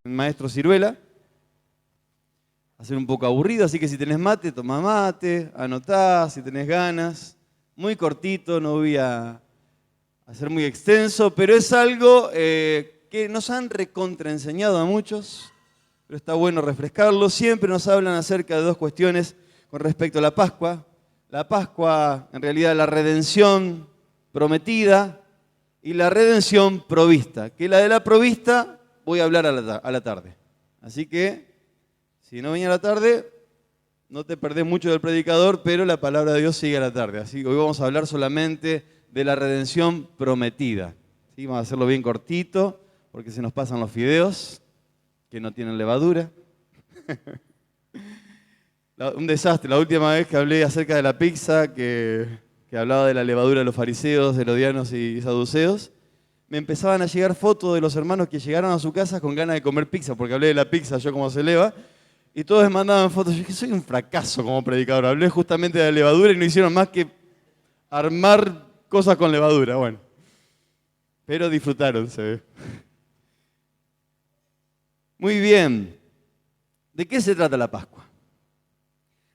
Maestro Ciruela. Va a ser un poco aburrido, así que si tenés mate, toma mate, anotá, si tenés ganas. Muy cortito, no voy a ser muy extenso, pero es algo que nos han recontraenseñado a muchos, pero está bueno refrescarlo. Siempre nos hablan acerca de dos cuestiones con respecto a la Pascua. La Pascua, en realidad, la redención prometida y la redención provista. Que la de la provista voy a hablar a la tarde. Así que, si no venía a la tarde, no te perdés mucho del predicador, pero la palabra de Dios sigue a la tarde. Así que hoy vamos a hablar solamente de la redención prometida. ¿Sí? Vamos a hacerlo bien cortito, porque se nos pasan los fideos, que no tienen levadura. Un desastre. La última vez que hablé acerca de la pizza, que hablaba de la levadura de los fariseos, herodianos y saduceos, me empezaban a llegar fotos de los hermanos que llegaron a su casa con ganas de comer pizza, porque hablé de la pizza, yo cómo se eleva, y todos me mandaban fotos. Yo dije, soy un fracaso como predicador. Hablé justamente de la levadura y no hicieron más que armar cosas con levadura. Bueno, pero disfrutaron, se ve. Muy bien. ¿De qué se trata la Pascua?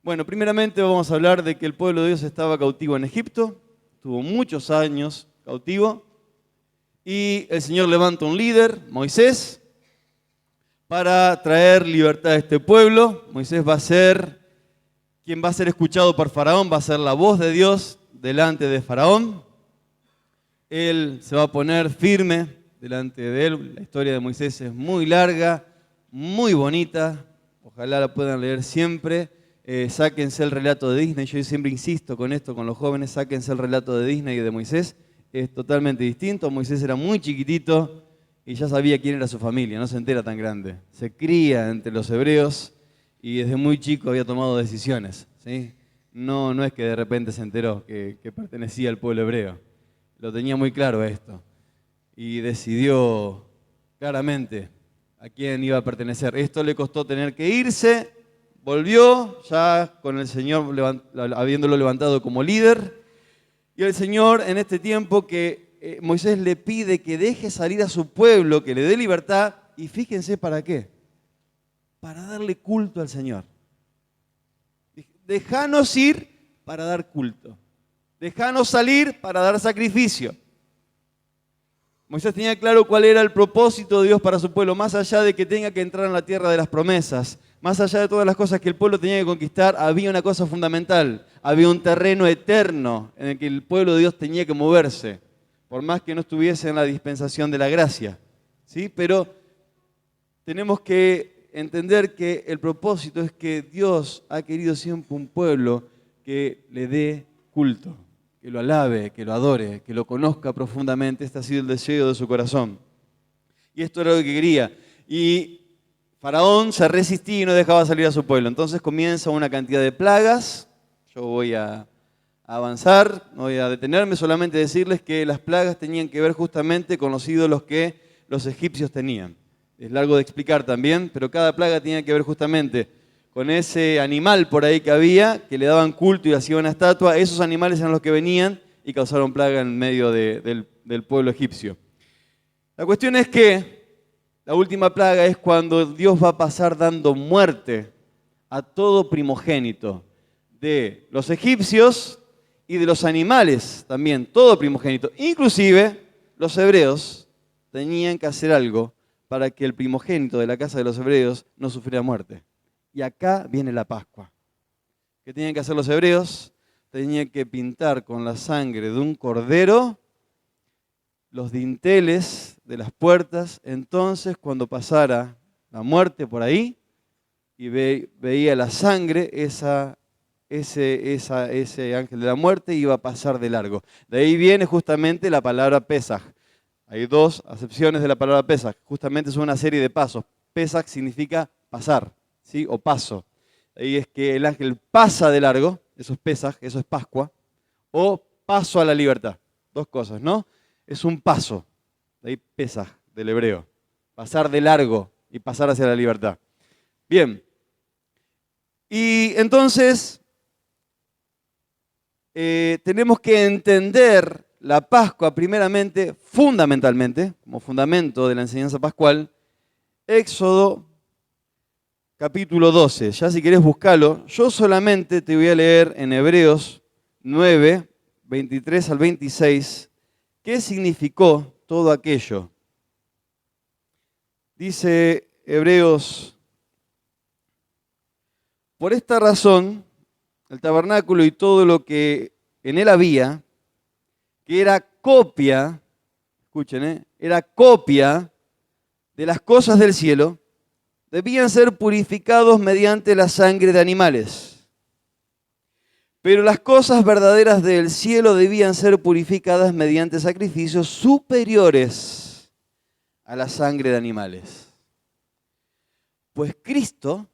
Bueno, primeramente vamos a hablar de que el pueblo de Dios estaba cautivo en Egipto, estuvo muchos años cautivo, y el Señor levanta un líder, Moisés, para traer libertad a este pueblo. Moisés va a ser quien va a ser escuchado por Faraón, va a ser la voz de Dios delante de Faraón. Él se va a poner firme delante de él. La historia de Moisés es muy larga, muy bonita, ojalá la puedan leer siempre. Sáquense el relato de Disney, yo siempre insisto con esto, con los jóvenes, sáquense el relato de Disney y de Moisés, es totalmente distinto. Moisés era muy chiquitito y ya sabía quién era su familia, no se entera tan grande. Se cría entre los hebreos y desde muy chico había tomado decisiones, ¿sí? No es que de repente se enteró que pertenecía al pueblo hebreo, lo tenía muy claro esto y decidió claramente a quién iba a pertenecer. Esto le costó tener que irse. Volvió ya con el Señor habiéndolo levantado como líder. Y el Señor en este tiempo que Moisés le pide que deje salir a su pueblo, que le dé libertad. Y fíjense para qué. Para darle culto al Señor. Dejanos ir para dar culto. Dejanos salir para dar sacrificio. Moisés tenía claro cuál era el propósito de Dios para su pueblo, más allá de que tenga que entrar en la tierra de las promesas, más allá de todas las cosas que el pueblo tenía que conquistar, había una cosa fundamental, había un terreno eterno en el que el pueblo de Dios tenía que moverse, por más que no estuviese en la dispensación de la gracia, ¿sí? Pero tenemos que entender que el propósito es que Dios ha querido siempre un pueblo que le dé culto, que lo alabe, que lo adore, que lo conozca profundamente. Este ha sido el deseo de su corazón. Y esto era lo que quería. Y Faraón se resistía y no dejaba salir a su pueblo. Entonces comienza una cantidad de plagas. Yo voy a avanzar, no voy a detenerme, solamente decirles que las plagas tenían que ver justamente con los ídolos que los egipcios tenían. Es largo de explicar también, pero cada plaga tenía que ver justamente con ese animal por ahí que había, que le daban culto y hacían una estatua. Esos animales eran los que venían y causaron plaga en medio del pueblo egipcio. La cuestión es que la última plaga es cuando Dios va a pasar dando muerte a todo primogénito de los egipcios y de los animales también, todo primogénito. Inclusive los hebreos tenían que hacer algo para que el primogénito de la casa de los hebreos no sufriera muerte. Y acá viene la Pascua. ¿Qué tenían que hacer los hebreos? Tenían que pintar con la sangre de un cordero los dinteles de las puertas. Entonces, cuando pasara la muerte por ahí y veía la sangre, ese ángel de la muerte iba a pasar de largo. De ahí viene justamente la palabra Pesaj. Hay dos acepciones de la palabra Pesaj. Justamente es una serie de pasos. Pesaj significa pasar, ¿sí? O paso. Ahí es que el ángel pasa de largo, eso es Pesaj, eso es Pascua, o paso a la libertad. Dos cosas, ¿no? Es un paso, de ahí Pesaj, del hebreo. Pasar de largo y pasar hacia la libertad. Bien. Y entonces tenemos que entender la Pascua primeramente, fundamentalmente, como fundamento de la enseñanza pascual, Éxodo capítulo 12. Ya si querés buscarlo, yo solamente te voy a leer en Hebreos 9, 23 al 26, qué significó todo aquello. Dice Hebreos: por esta razón, el tabernáculo y todo lo que en él había, que era copia, escuchen, era copia de las cosas del cielo, debían ser purificados mediante la sangre de animales. Pero las cosas verdaderas del cielo debían ser purificadas mediante sacrificios superiores a la sangre de animales. Pues Cristo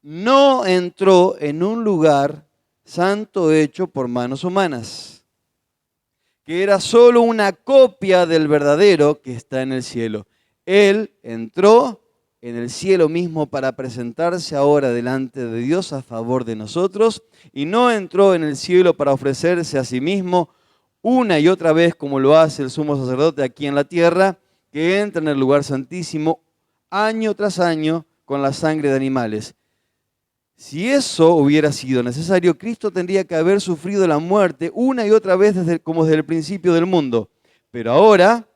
no entró en un lugar santo hecho por manos humanas, que era solo una copia del verdadero que está en el cielo. Él entró en el cielo mismo para presentarse ahora delante de Dios a favor de nosotros, y no entró en el cielo para ofrecerse a sí mismo una y otra vez como lo hace el sumo sacerdote aquí en la tierra, que entra en el lugar santísimo año tras año con la sangre de animales. Si eso hubiera sido necesario, Cristo tendría que haber sufrido la muerte una y otra vez como desde el principio del mundo. Pero ahora,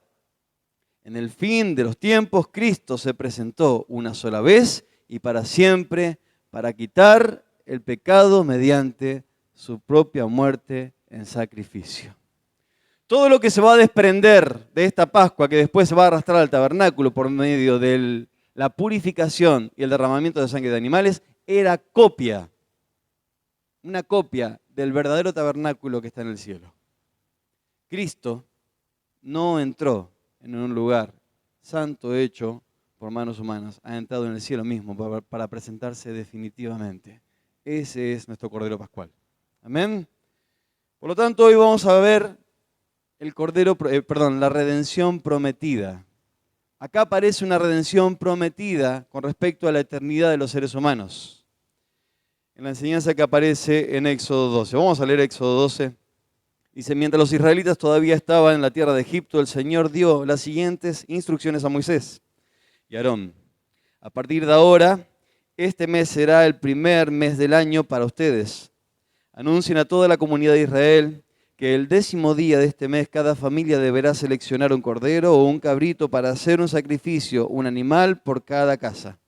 en el fin de los tiempos, Cristo se presentó una sola vez y para siempre para quitar el pecado mediante su propia muerte en sacrificio. Todo lo que se va a desprender de esta Pascua, que después se va a arrastrar al tabernáculo por medio de la purificación y el derramamiento de sangre de animales, era copia, una copia del verdadero tabernáculo que está en el cielo. Cristo no entró en un lugar santo hecho por manos humanas, ha entrado en el cielo mismo para presentarse definitivamente. Ese es nuestro Cordero Pascual. Amén. Por lo tanto, hoy vamos a ver la redención prometida. Acá aparece una redención prometida con respecto a la eternidad de los seres humanos, en la enseñanza que aparece en Éxodo 12. Vamos a leer Éxodo 12. Dice: mientras los israelitas todavía estaban en la tierra de Egipto, el Señor dio las siguientes instrucciones a Moisés y a Aarón. A partir de ahora, este mes será el primer mes del año para ustedes. Anuncien a toda la comunidad de Israel que el 10º día de este mes cada familia deberá seleccionar un cordero o un cabrito para hacer un sacrificio, un animal por cada casa.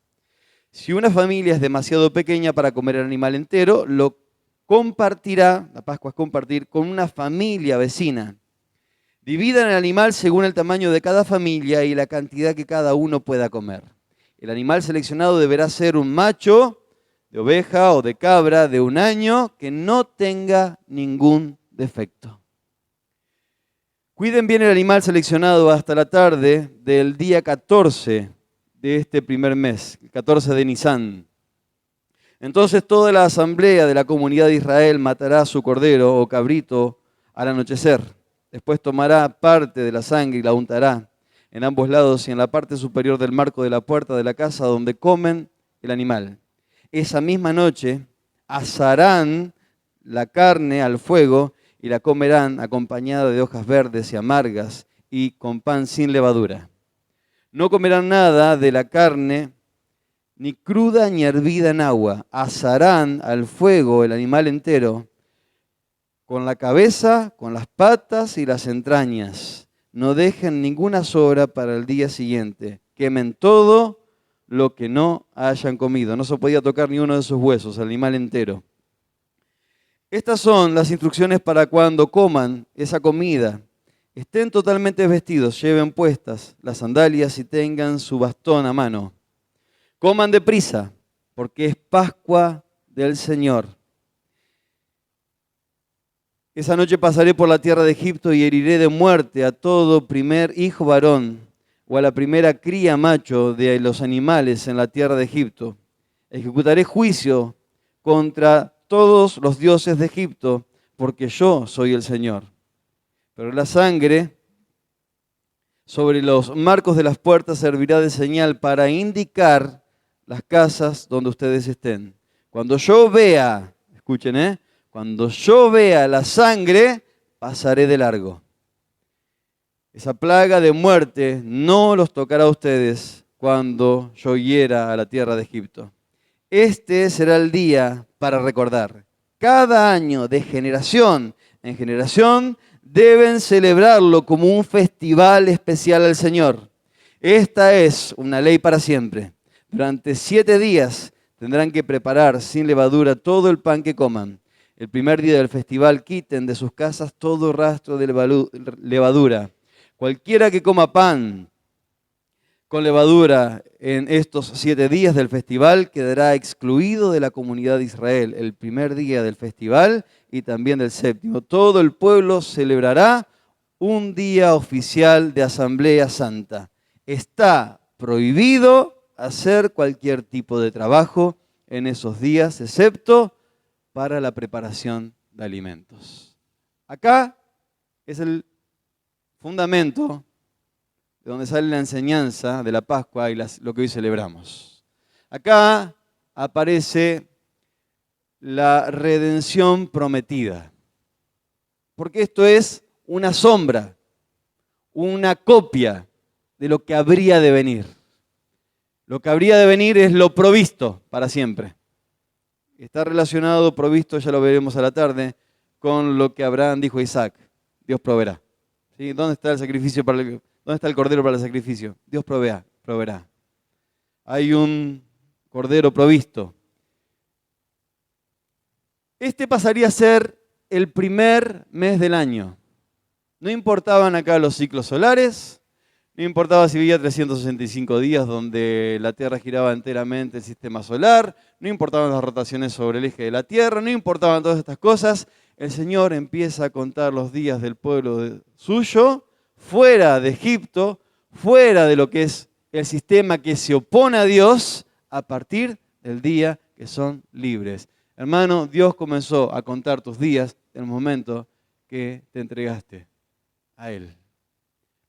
Si una familia es demasiado pequeña para comer el animal entero, lo compartirá, la Pascua es compartir, con una familia vecina. Dividan el animal según el tamaño de cada familia y la cantidad que cada uno pueda comer. El animal seleccionado deberá ser un macho de oveja o de cabra de 1 año que no tenga ningún defecto. Cuiden bien el animal seleccionado hasta la tarde del día 14 de este primer mes, el 14 de Nisán. Entonces toda la asamblea de la comunidad de Israel matará su cordero o cabrito al anochecer. Después tomará parte de la sangre y la untará en ambos lados y en la parte superior del marco de la puerta de la casa donde comen el animal. Esa misma noche asarán la carne al fuego y la comerán acompañada de hojas verdes y amargas y con pan sin levadura. No comerán nada de la carne, ni cruda ni hervida en agua. Asarán al fuego el animal entero, con la cabeza, con las patas y las entrañas. No dejen ninguna sobra para el día siguiente. Quemen todo lo que no hayan comido. No se podía tocar ni uno de sus huesos, el animal entero. Estas son las instrucciones para cuando coman esa comida. Estén totalmente vestidos, lleven puestas las sandalias y tengan su bastón a mano. Coman deprisa, porque es Pascua del Señor. Esa noche pasaré por la tierra de Egipto y heriré de muerte a todo primer hijo varón o a la primera cría macho de los animales en la tierra de Egipto. Ejecutaré juicio contra todos los dioses de Egipto, porque yo soy el Señor. Pero la sangre sobre los marcos de las puertas servirá de señal para indicar las casas donde ustedes estén. Cuando yo vea, escuchen, cuando yo vea la sangre, pasaré de largo. Esa plaga de muerte no los tocará a ustedes cuando yo hiera a la tierra de Egipto. Este será el día para recordar. Cada año, de generación en generación, deben celebrarlo como un festival especial al Señor. Esta es una ley para siempre. Durante 7 días tendrán que preparar sin levadura todo el pan que coman. El primer día del festival quiten de sus casas todo rastro de levadura. Cualquiera que coma pan con levadura en estos 7 días del festival quedará excluido de la comunidad de Israel. El primer día del festival y también del 7º. Todo el pueblo celebrará un día oficial de asamblea santa. Está prohibido hacer cualquier tipo de trabajo en esos días, excepto para la preparación de alimentos. Acá es el fundamento de donde sale la enseñanza de la Pascua y lo que hoy celebramos. Acá aparece la redención prometida, porque esto es una sombra, una copia de lo que habría de venir. Lo que habría de venir es lo provisto para siempre. Está relacionado, provisto, ya lo veremos a la tarde, con lo que Abraham dijo a Isaac: Dios proveerá. ¿Sí? ¿Dónde está el sacrificio ¿Dónde está el cordero para el sacrificio? Dios proveerá. Hay un cordero provisto. Este pasaría a ser el primer mes del año. No importaban acá los ciclos solares, no importaba si había 365 días donde la Tierra giraba enteramente el sistema solar, no importaban las rotaciones sobre el eje de la Tierra, no importaban todas estas cosas. El Señor empieza a contar los días del pueblo suyo, fuera de Egipto, fuera de lo que es el sistema que se opone a Dios, a partir del día que son libres. Hermano, Dios comenzó a contar tus días en el momento que te entregaste a Él.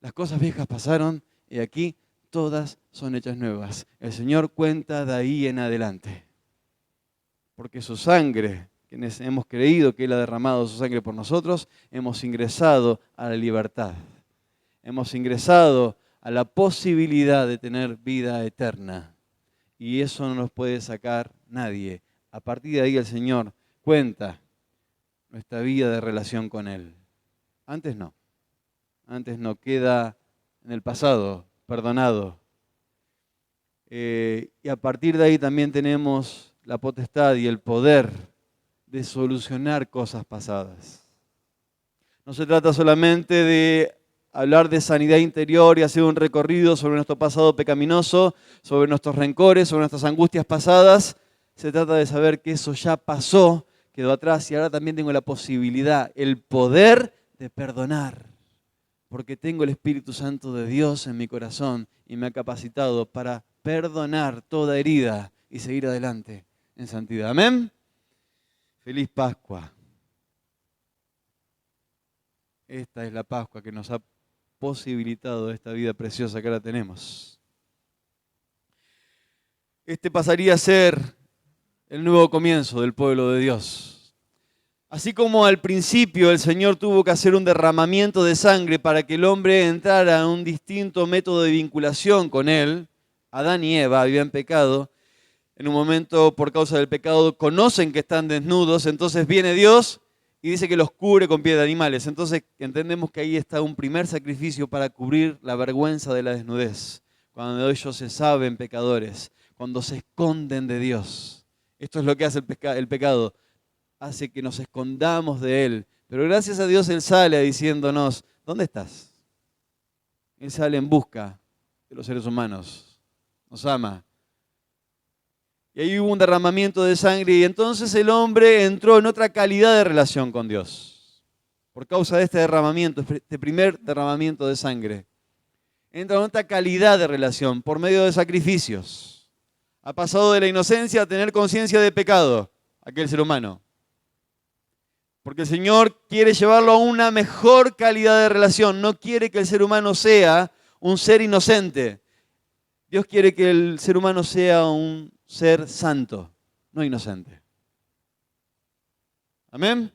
Las cosas viejas pasaron y aquí todas son hechas nuevas. El Señor cuenta de ahí en adelante. Porque su sangre, quienes hemos creído que Él ha derramado su sangre por nosotros, hemos ingresado a la libertad. Hemos ingresado a la posibilidad de tener vida eterna. Y eso no nos puede sacar nadie. A partir de ahí el Señor cuenta nuestra vida de relación con Él. Antes no. Antes no, queda en el pasado, perdonado. Y a partir de ahí también tenemos la potestad y el poder de solucionar cosas pasadas. No se trata solamente de hablar de sanidad interior y hacer un recorrido sobre nuestro pasado pecaminoso, sobre nuestros rencores, sobre nuestras angustias pasadas. Se trata de saber que eso ya pasó, quedó atrás y ahora también tengo la posibilidad, el poder de perdonar. Porque tengo el Espíritu Santo de Dios en mi corazón y me ha capacitado para perdonar toda herida y seguir adelante en santidad. Amén. Feliz Pascua. Esta es la Pascua que nos ha posibilitado esta vida preciosa que ahora tenemos. Este pasaría a ser el nuevo comienzo del pueblo de Dios. Así como al principio el Señor tuvo que hacer un derramamiento de sangre para que el hombre entrara en un distinto método de vinculación con Él, Adán y Eva habían pecado, en un momento por causa del pecado conocen que están desnudos, entonces viene Dios y dice que los cubre con piel de animales. Entonces entendemos que ahí está un primer sacrificio para cubrir la vergüenza de la desnudez, cuando ellos se saben pecadores, cuando se esconden de Dios. Esto es lo que hace el pecado. Hace que nos escondamos de Él. Pero gracias a Dios Él sale diciéndonos, ¿dónde estás? Él sale en busca de los seres humanos. Nos ama. Y ahí hubo un derramamiento de sangre y entonces el hombre entró en otra calidad de relación con Dios. Por causa de este derramamiento, este primer derramamiento de sangre. Entra en otra calidad de relación por medio de sacrificios. Ha pasado de la inocencia a tener conciencia de pecado, aquel ser humano. Porque el Señor quiere llevarlo a una mejor calidad de relación. No quiere que el ser humano sea un ser inocente. Dios quiere que el ser humano sea un ser santo, no inocente. ¿Amén?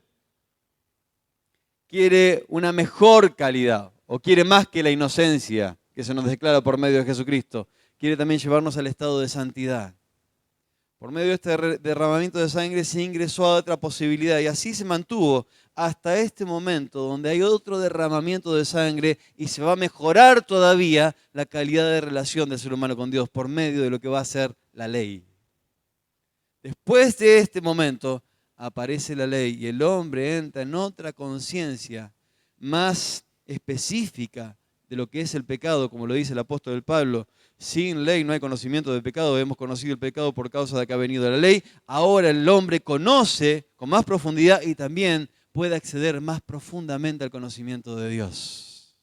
Quiere una mejor calidad, o quiere más que la inocencia que se nos declara por medio de Jesucristo. quiere también llevarnos al estado de santidad. Por medio de este derramamiento de sangre se ingresó a otra posibilidad y así se mantuvo hasta este momento donde hay otro derramamiento de sangre y se va a mejorar todavía la calidad de relación del ser humano con Dios por medio de lo que va a ser la ley. Después de este momento aparece la ley y el hombre entra en otra conciencia más específica de lo que es el pecado, como lo dice el apóstol Pablo. Sin ley no hay conocimiento del pecado, hemos conocido el pecado por causa de que ha venido la ley. Ahora el hombre conoce con más profundidad y también puede acceder más profundamente al conocimiento de Dios.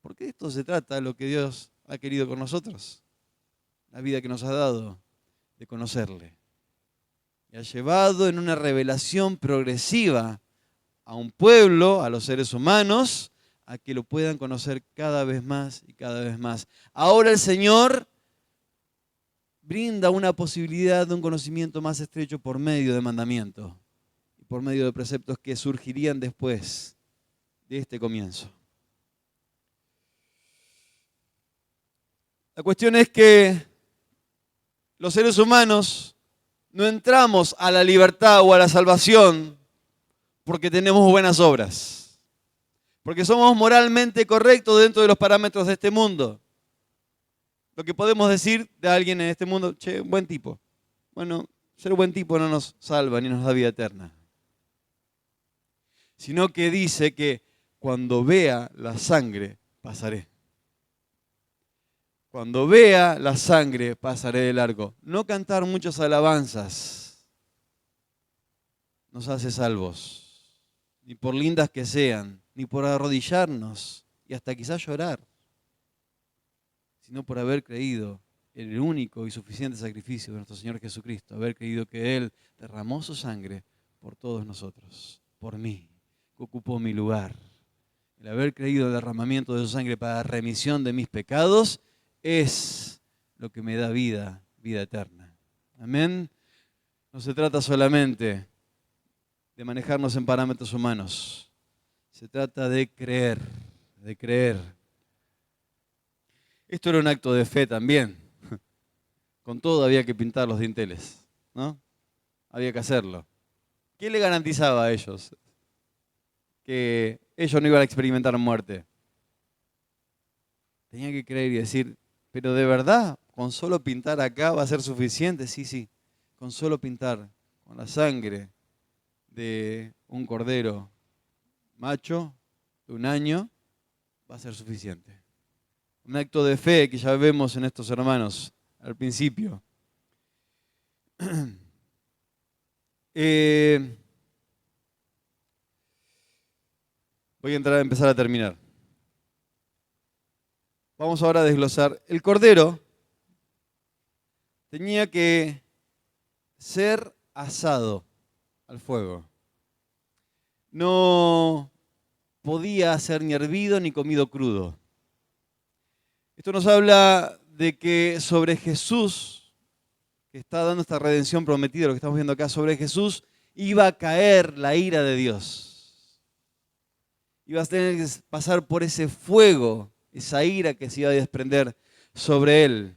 Porque de esto se trata lo que Dios ha querido con nosotros, la vida que nos ha dado de conocerle. Y ha llevado en una revelación progresiva a un pueblo, a los seres humanos, a que lo puedan conocer cada vez más y cada vez más. Ahora el Señor brinda una posibilidad de un conocimiento más estrecho por medio de mandamientos y por medio de preceptos que surgirían después de este comienzo. La cuestión es que los seres humanos no entramos a la libertad o a la salvación porque tenemos buenas obras. Porque somos moralmente correctos dentro de los parámetros de este mundo. Lo que podemos decir de alguien en este mundo, che, buen tipo. Bueno, ser buen tipo no nos salva ni nos da vida eterna. Sino que dice que cuando vea la sangre, pasaré. Cuando vea la sangre, pasaré de largo. No cantar muchas alabanzas nos hace salvos, ni por lindas que sean, ni por arrodillarnos y hasta quizás llorar, sino por haber creído en el único y suficiente sacrificio de nuestro Señor Jesucristo, haber creído que Él derramó su sangre por todos nosotros, por mí, que ocupó mi lugar. El haber creído en el derramamiento de su sangre para remisión de mis pecados es lo que me da vida, vida eterna. Amén. No se trata solamente de manejarnos en parámetros humanos. Se trata de creer, de creer. Esto era un acto de fe también. Con todo había que pintar los dinteles, ¿no? Había que hacerlo. ¿Qué le garantizaba a ellos? Que ellos no iban a experimentar muerte. Tenían que creer y decir, pero de verdad, con solo pintar acá va a ser suficiente. Sí, sí, con solo pintar, con la sangre de un cordero macho de 1 año, va a ser suficiente. Un acto de fe que ya vemos en estos hermanos al principio. Voy a empezar a terminar. Vamos ahora a desglosar. El cordero tenía que ser asado al fuego. No podía ser ni hervido ni comido crudo. Esto nos habla de que sobre Jesús, que está dando esta redención prometida, lo que estamos viendo acá, sobre Jesús iba a caer la ira de Dios. Iba a tener que pasar por ese fuego, esa ira que se iba a desprender sobre él.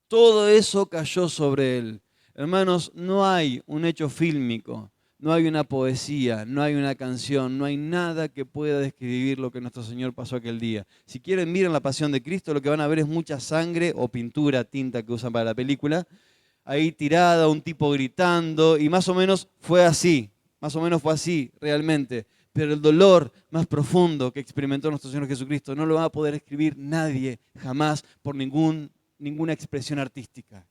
Todo eso cayó sobre él. Hermanos, no hay un hecho fílmico, no hay una poesía, no hay una canción, no hay nada que pueda describir lo que nuestro Señor pasó aquel día. Si quieren, miren la Pasión de Cristo, lo que van a ver es mucha sangre o pintura, tinta que usan para la película, ahí tirada, un tipo gritando, y más o menos fue así realmente. Pero el dolor más profundo que experimentó nuestro Señor Jesucristo no lo va a poder escribir nadie jamás por ninguna expresión artística.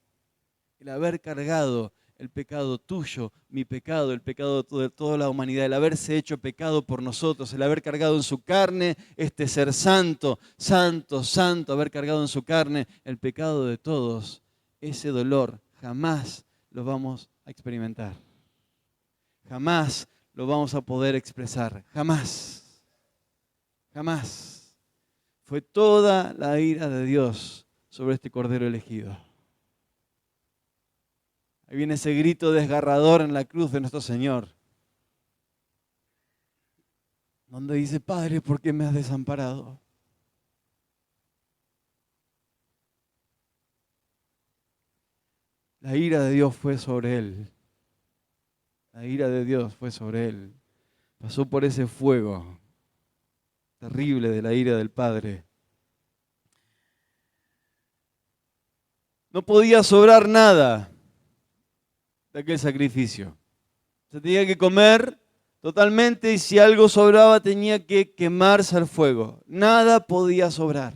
El haber cargado el pecado tuyo, mi pecado, el pecado de toda la humanidad, el haberse hecho pecado por nosotros, el haber cargado en su carne este ser santo, santo, santo, haber cargado en su carne el pecado de todos, ese dolor jamás lo vamos a experimentar. Jamás lo vamos a poder expresar, jamás, jamás. Fue toda la ira de Dios sobre este Cordero elegido. Ahí viene ese grito desgarrador en la cruz de nuestro Señor, donde dice, Padre, ¿por qué me has desamparado? La ira de Dios fue sobre él. La ira de Dios fue sobre él. Pasó por ese fuego terrible de la ira del Padre. No podía sobrar nada de aquel sacrificio. Se tenía que comer totalmente y si algo sobraba tenía que quemarse al fuego. Nada podía sobrar.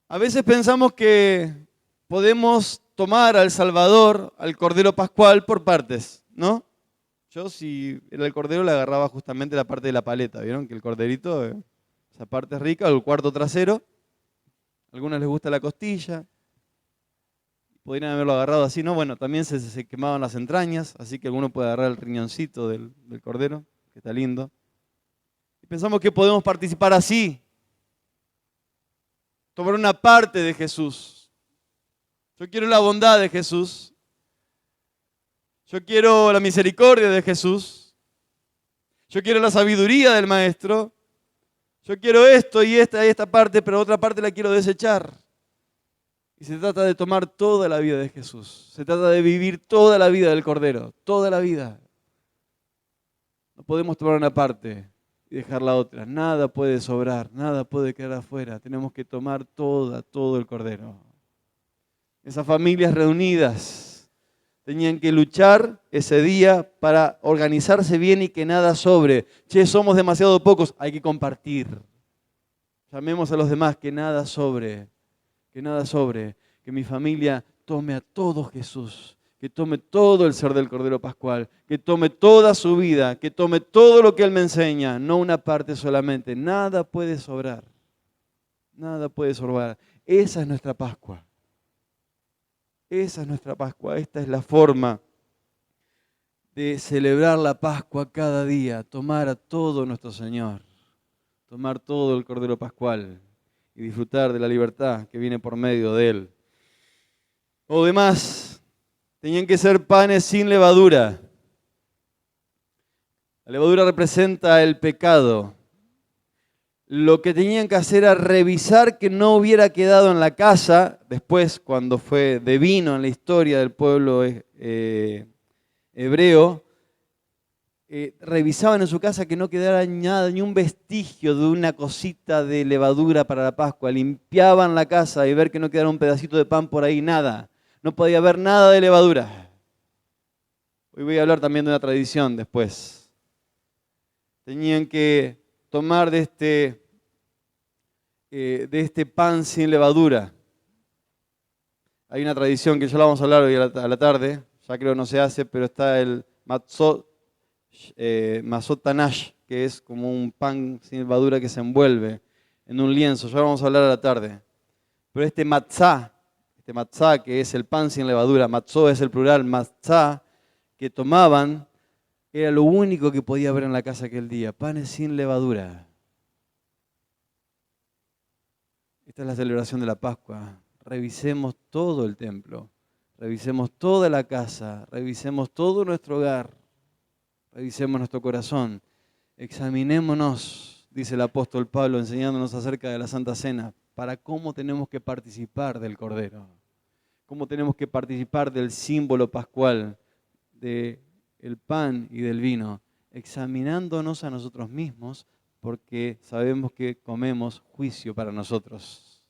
A veces pensamos que podemos tomar al Salvador, al Cordero Pascual, por partes, ¿no? Yo si era el Cordero le agarraba justamente la parte de la paleta, ¿vieron? Que el corderito, esa parte es rica, o el cuarto trasero. A algunos les gusta la costilla. Podrían haberlo agarrado así, ¿no? Bueno, también se quemaban las entrañas, así que alguno puede agarrar el riñoncito del cordero, que está lindo. Y pensamos que podemos participar así, tomar una parte de Jesús. Yo quiero la bondad de Jesús. Yo quiero la misericordia de Jesús. Yo quiero la sabiduría del Maestro. Yo quiero esto y esta parte, pero otra parte la quiero desechar. Y se trata de tomar toda la vida de Jesús. Se trata de vivir toda la vida del Cordero. Toda la vida. No podemos tomar una parte y dejar la otra. Nada puede sobrar, nada puede quedar afuera. Tenemos que tomar todo el Cordero. Esas familias reunidas tenían que luchar ese día para organizarse bien y que nada sobre. Che, somos demasiado pocos, hay que compartir. Llamemos a los demás, que nada sobre. Que nada sobre, que mi familia tome a todo Jesús, que tome todo el ser del Cordero Pascual, que tome toda su vida, que tome todo lo que Él me enseña, no una parte solamente. Nada puede sobrar, nada puede sobrar. Esa es nuestra Pascua. Esa es nuestra Pascua, esta es la forma de celebrar la Pascua cada día, tomar a todo nuestro Señor, tomar todo el Cordero Pascual y disfrutar de la libertad que viene por medio de Él. O demás, tenían que ser panes sin levadura. La levadura representa el pecado. Lo que tenían que hacer era revisar que no hubiera quedado en la casa, después cuando fue de vino en la historia del pueblo hebreo, revisaban en su casa que no quedara nada, ni un vestigio de una cosita de levadura para la Pascua. Limpiaban la casa y ver que no quedara un pedacito de pan por ahí, nada. No podía haber nada de levadura. Hoy voy a hablar también de una tradición después. Tenían que tomar de este pan sin levadura. Hay una tradición que ya la vamos a hablar hoy a la tarde, ya creo no se hace, pero está el matzot tanash, que es como un pan sin levadura que se envuelve en un lienzo. Ya lo vamos a hablar a la tarde. Pero este matzá que es el pan sin levadura, matzó es el plural, matzá, que tomaban, era lo único que podía haber en la casa aquel día, panes sin levadura. Esta es la celebración de la Pascua. Revisemos todo el templo, revisemos toda la casa, revisemos todo nuestro hogar, revisemos nuestro corazón, examinémonos, dice el apóstol Pablo enseñándonos acerca de la Santa Cena, para cómo tenemos que participar del Cordero, cómo tenemos que participar del símbolo pascual, del pan y del vino, examinándonos a nosotros mismos, porque sabemos que comemos juicio para nosotros.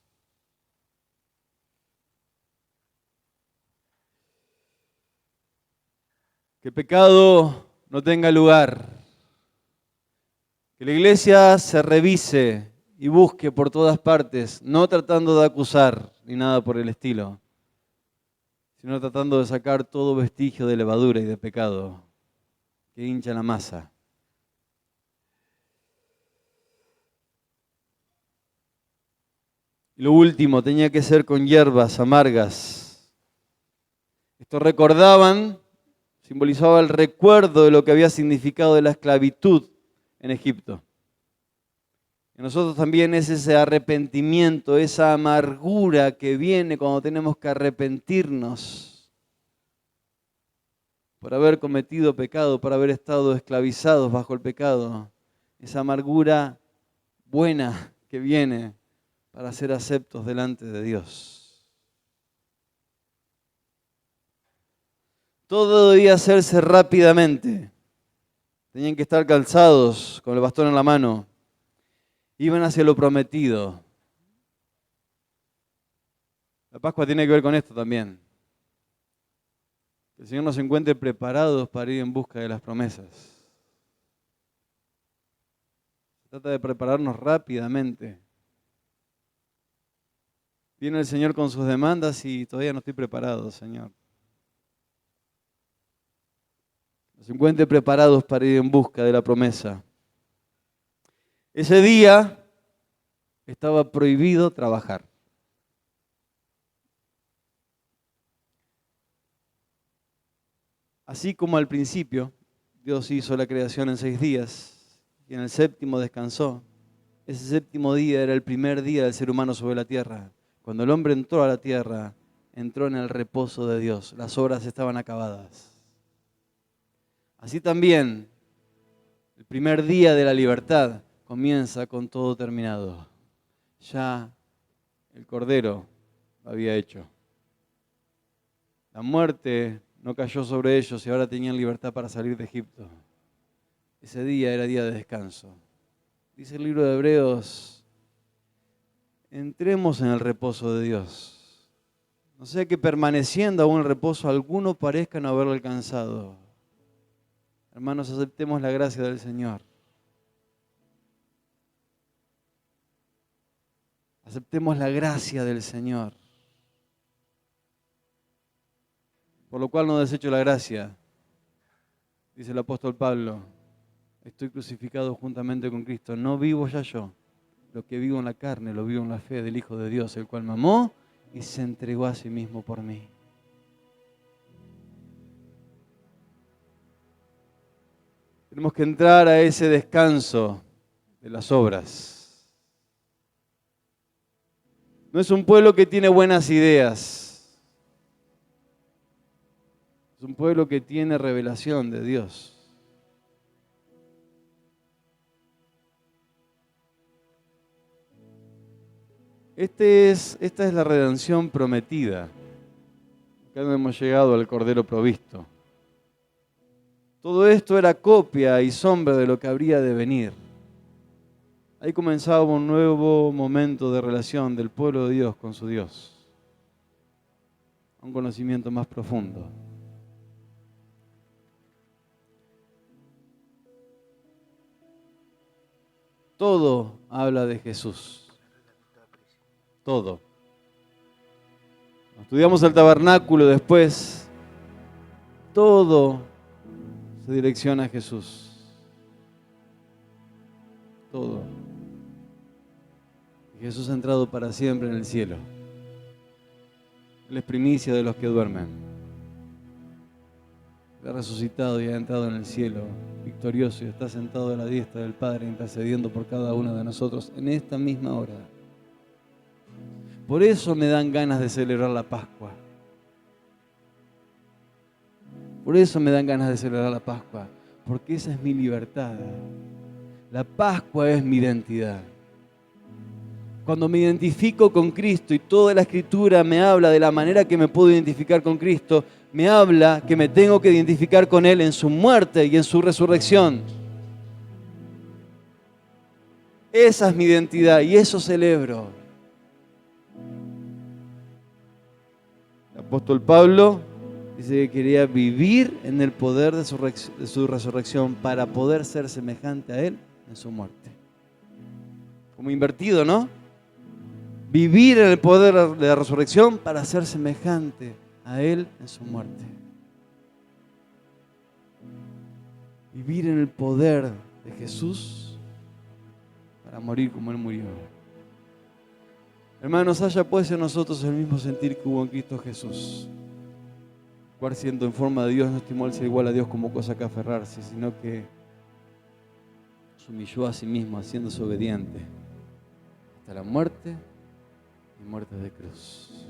Que el pecado no tenga lugar. Que la iglesia se revise y busque por todas partes, no tratando de acusar ni nada por el estilo, sino tratando de sacar todo vestigio de levadura y de pecado que hincha la masa. Y lo último, tenía que ser con hierbas amargas. Esto simbolizaba el recuerdo de lo que había significado de la esclavitud en Egipto. Y nosotros también es ese arrepentimiento, esa amargura que viene cuando tenemos que arrepentirnos por haber cometido pecado, por haber estado esclavizados bajo el pecado. Esa amargura buena que viene para ser aceptos delante de Dios. Todo debía hacerse rápidamente. Tenían que estar calzados con el bastón en la mano. Iban hacia lo prometido. La Pascua tiene que ver con esto también. Que el Señor nos encuentre preparados para ir en busca de las promesas. Se trata de prepararnos rápidamente. Viene el Señor con sus demandas y todavía no estoy preparado, Señor. Nos encuentre preparados para ir en busca de la promesa. Ese día estaba prohibido trabajar. Así como al principio Dios hizo la creación en 6 días y en el séptimo descansó. Ese séptimo día era el primer día del ser humano sobre la tierra. Cuando el hombre entró a la tierra, entró en el reposo de Dios. Las obras estaban acabadas. Así también, el primer día de la libertad comienza con todo terminado. Ya el Cordero lo había hecho. La muerte no cayó sobre ellos y ahora tenían libertad para salir de Egipto. Ese día era día de descanso. Dice el libro de Hebreos, entremos en el reposo de Dios. No sea que permaneciendo aún en el reposo alguno parezca no haberlo alcanzado. Hermanos, aceptemos la gracia del Señor. Aceptemos la gracia del Señor. Por lo cual no desecho la gracia, dice el apóstol Pablo. Estoy crucificado juntamente con Cristo. No vivo ya yo. Lo que vivo en la carne, lo vivo en la fe del Hijo de Dios, el cual me amó y se entregó a sí mismo por mí. Tenemos que entrar a ese descanso de las obras. No es un pueblo que tiene buenas ideas. Es un pueblo que tiene revelación de Dios. Esta es la redención prometida. Acá no hemos llegado al Cordero provisto. Todo esto era copia y sombra de lo que habría de venir. Ahí comenzaba un nuevo momento de relación del pueblo de Dios con su Dios. Un conocimiento más profundo. Todo habla de Jesús. Todo. Estudiamos el tabernáculo después. Todo se direcciona a Jesús. Todo. Y Jesús ha entrado para siempre en el cielo. Él es primicia de los que duermen. Él ha resucitado y ha entrado en el cielo, victorioso, y está sentado a la diestra del Padre, intercediendo por cada uno de nosotros en esta misma hora. Por eso me dan ganas de celebrar la Pascua. Por eso me dan ganas de celebrar la Pascua, porque esa es mi libertad. La Pascua es mi identidad. Cuando me identifico con Cristo y toda la Escritura me habla de la manera que me puedo identificar con Cristo, me habla que me tengo que identificar con Él en su muerte y en su resurrección. Esa es mi identidad y eso celebro. El apóstol Pablo dice que quería vivir en el poder de su resurrección para poder ser semejante a Él en su muerte. Como invertido, ¿no? Vivir en el poder de la resurrección para ser semejante a Él en su muerte. Vivir en el poder de Jesús para morir como Él murió. Hermanos, haya pues en nosotros el mismo sentir que hubo en Cristo Jesús, cual siendo en forma de Dios no estimó el ser igual a Dios como cosa que aferrarse, sino que se humilló a sí mismo, haciéndose obediente hasta la muerte y muerte de cruz.